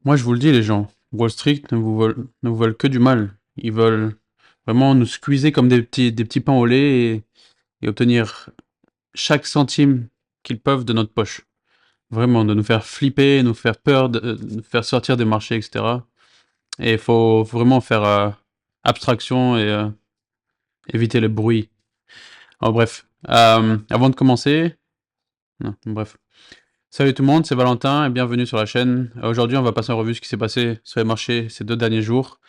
Moi, je vous le dis, les gens, Wall Street ne vous veulent que du mal. Ils veulent vraiment nous squeezer comme des petits pains au lait et obtenir chaque centime qu'ils peuvent de notre poche. Vraiment, de nous faire flipper, nous faire peur, nous faire sortir des marchés, etc. Et il faut vraiment faire abstraction et éviter le bruit. Alors, bref, avant de commencer, non, bref. Salut tout le monde, c'est Valentin et bienvenue sur la chaîne. Aujourd'hui, on va passer en revue ce qui s'est passé sur les marchés ces 2 derniers jours.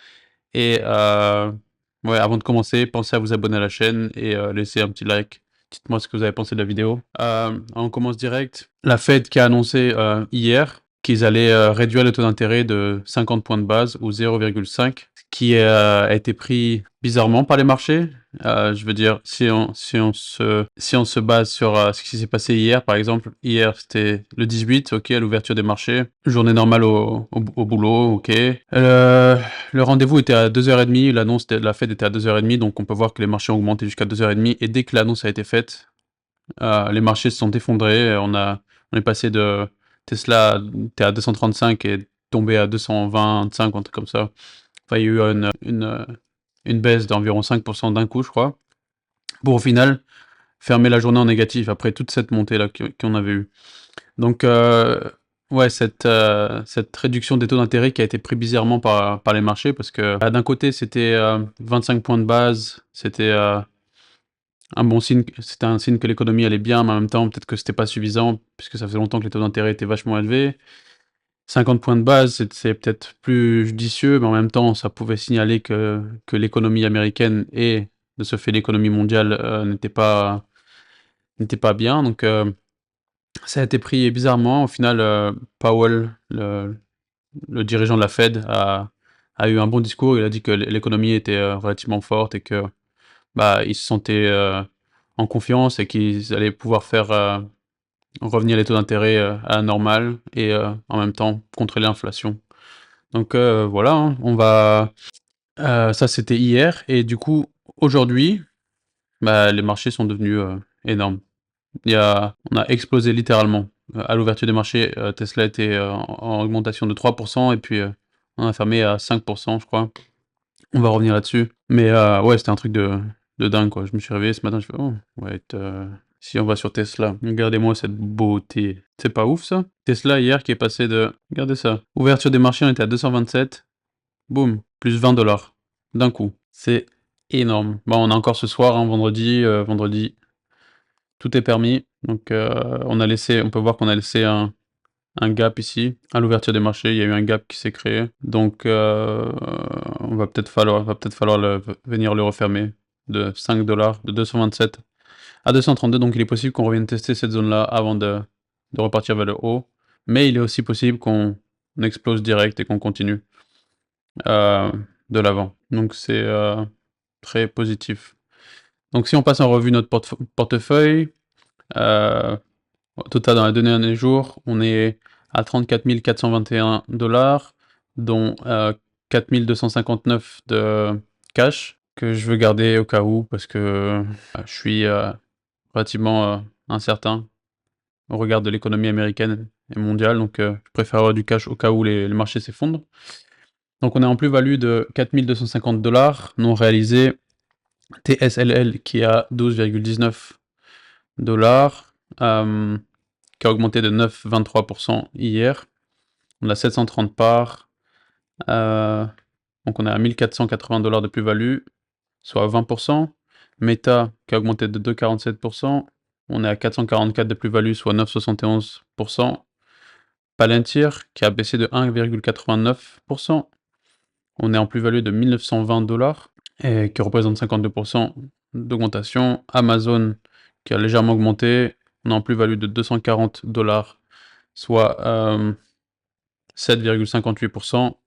Et ouais, avant de commencer, pensez à vous abonner à la chaîne et laisser un petit like. Dites-moi ce que vous avez pensé de la vidéo. On commence direct. La Fed qui a annoncé hier qu'ils allaient réduire le taux d'intérêt de 50 points de base ou 0,5, qui a été pris bizarrement par les marchés. Je veux dire, si on se base sur ce qui s'est passé hier, par exemple, hier c'était le 18, ok, à l'ouverture des marchés, journée normale au boulot, ok. Le rendez-vous était à 2h30, l'annonce de la Fed était à 2h30, donc on peut voir que les marchés ont augmenté jusqu'à 2h30, et dès que l'annonce a été faite, les marchés se sont effondrés, on est passé de Tesla était à 235 et tombé à 225, un truc comme ça. Enfin, il y a eu une baisse d'environ 5% d'un coup, je crois, pour au final fermer la journée en négatif après toute cette montée-là qu'on avait eue. Donc, ouais, cette réduction des taux d'intérêt qui a été pris bizarrement par les marchés, parce que d'un côté, c'était 25 points de base, c'était un bon signe, c'était un signe que l'économie allait bien, mais en même temps, peut-être que c'était pas suffisant, puisque ça faisait longtemps que les taux d'intérêt étaient vachement élevés. 50 points de base, c'est peut-être plus judicieux, mais en même temps, ça pouvait signaler que l'économie américaine et, de ce fait, l'économie mondiale n'était pas bien. Donc, ça a été pris bizarrement. Au final, Powell, le dirigeant de la Fed, a eu un bon discours. Il a dit que l'économie était relativement forte et que bah, ils se sentaient en confiance et qu'ils allaient pouvoir faire revenir les taux d'intérêt à la normale et en même temps contrôler l'inflation. Donc voilà, hein, ça c'était hier et du coup aujourd'hui, bah, les marchés sont devenus énormes. On a explosé littéralement. À l'ouverture des marchés, Tesla était en augmentation de 3% et puis on a fermé à 5%, je crois. On va revenir là-dessus. Mais ouais, c'était un truc de dingue, quoi. Je me suis réveillé ce matin, je fais, oh, ouais, si on va sur Tesla, regardez-moi cette beauté. C'est pas ouf, ça? Tesla, hier, qui est passé de... Regardez ça. Ouverture des marchés, on était à 227. Boum, plus 20 $. D'un coup. C'est énorme. Bon, on a encore ce soir, hein, vendredi, tout est permis. Donc, on peut voir qu'on a laissé un gap ici. À l'ouverture des marchés, il y a eu un gap qui s'est créé. Donc, va peut-être falloir venir le refermer de 5 $, de 227 à 232. Donc, il est possible qu'on revienne tester cette zone-là avant de repartir vers le haut. Mais il est aussi possible qu'on explose direct et qu'on continue de l'avant. Donc, c'est très positif. Donc, si on passe en revue notre portefeuille, au total, dans les 2 derniers jours, on est à 34 421 $, dont 4 259 de cash, que je veux garder au cas où, parce que je suis relativement incertain au regard de l'économie américaine et mondiale, donc je préfère avoir du cash au cas où les marchés s'effondrent. Donc on est en plus-value de 4 250 $, non réalisé. TSLL qui est à 12,19 $, qui a augmenté de 9,23% hier. On a 730 parts, donc on est à 1480 $ de plus-value, soit 20%. Meta qui a augmenté de 2,47%, on est à 444 de plus-value, soit 9,71%. Palantir qui a baissé de 1,89%, on est en plus-value de 1920 $, et qui représente 52% d'augmentation. Amazon qui a légèrement augmenté, on est en plus-value de 240 $, soit 7,58%.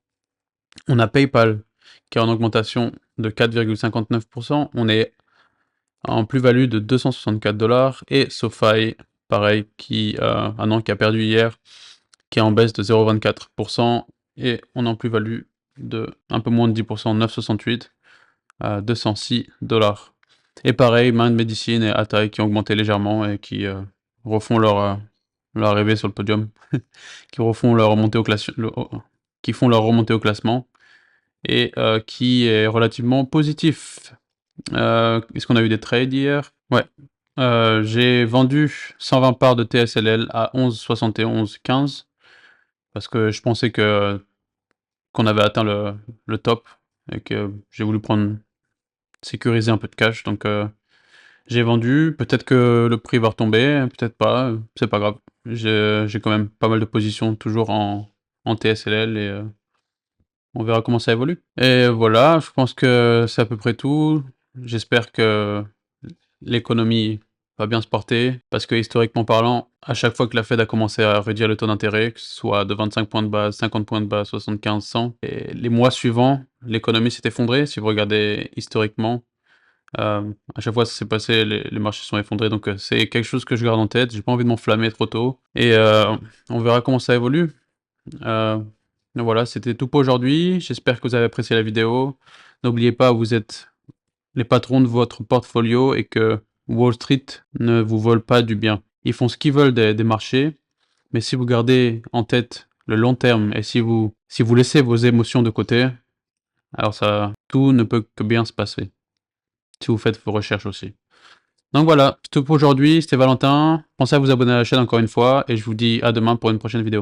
On a PayPal qui est en augmentation de 4,59%. On est en plus-value de 264 $. Et SoFi, pareil, qui a perdu hier, qui est en baisse de 0,24%. Et on est en plus-value de un peu moins de 10%, 9,68, à 206 $. Et pareil, Mind Medicine et Atai qui ont augmenté légèrement et qui refont leur arrivée sur le podium, qui refont leur montée qui font leur remontée au classement et qui est relativement positif. Est-ce qu'on a eu des trades hier? Ouais. J'ai vendu 120 parts de TSLL à 11,7115 parce que je pensais qu'on avait atteint le top et que j'ai voulu sécuriser un peu de cash. Donc j'ai vendu. Peut-être que le prix va retomber, peut-être pas. C'est pas grave. J'ai quand même pas mal de positions toujours en TSLL et on verra comment ça évolue. Et voilà, je pense que c'est à peu près tout. J'espère que l'économie va bien se porter parce que historiquement parlant, à chaque fois que la Fed a commencé à réduire le taux d'intérêt, que ce soit de 25 points de base, 50 points de base, 75, 100, et les mois suivants, l'économie s'est effondrée. Si vous regardez historiquement, à chaque fois ça s'est passé, les marchés sont effondrés. Donc c'est quelque chose que je garde en tête. J'ai pas envie de m'enflammer trop tôt. Et on verra comment ça évolue. Donc voilà, c'était tout pour aujourd'hui. J'espère que vous avez apprécié la vidéo. N'oubliez pas, vous êtes les patrons de votre portfolio et que Wall Street ne vous vole pas du bien. Ils font ce qu'ils veulent des marchés, mais si vous gardez en tête le long terme et si vous laissez vos émotions de côté, alors tout ne peut que bien se passer. Si vous faites vos recherches aussi. Donc voilà, c'est tout pour aujourd'hui. C'était Valentin. Pensez à vous abonner à la chaîne encore une fois et je vous dis à demain pour une prochaine vidéo.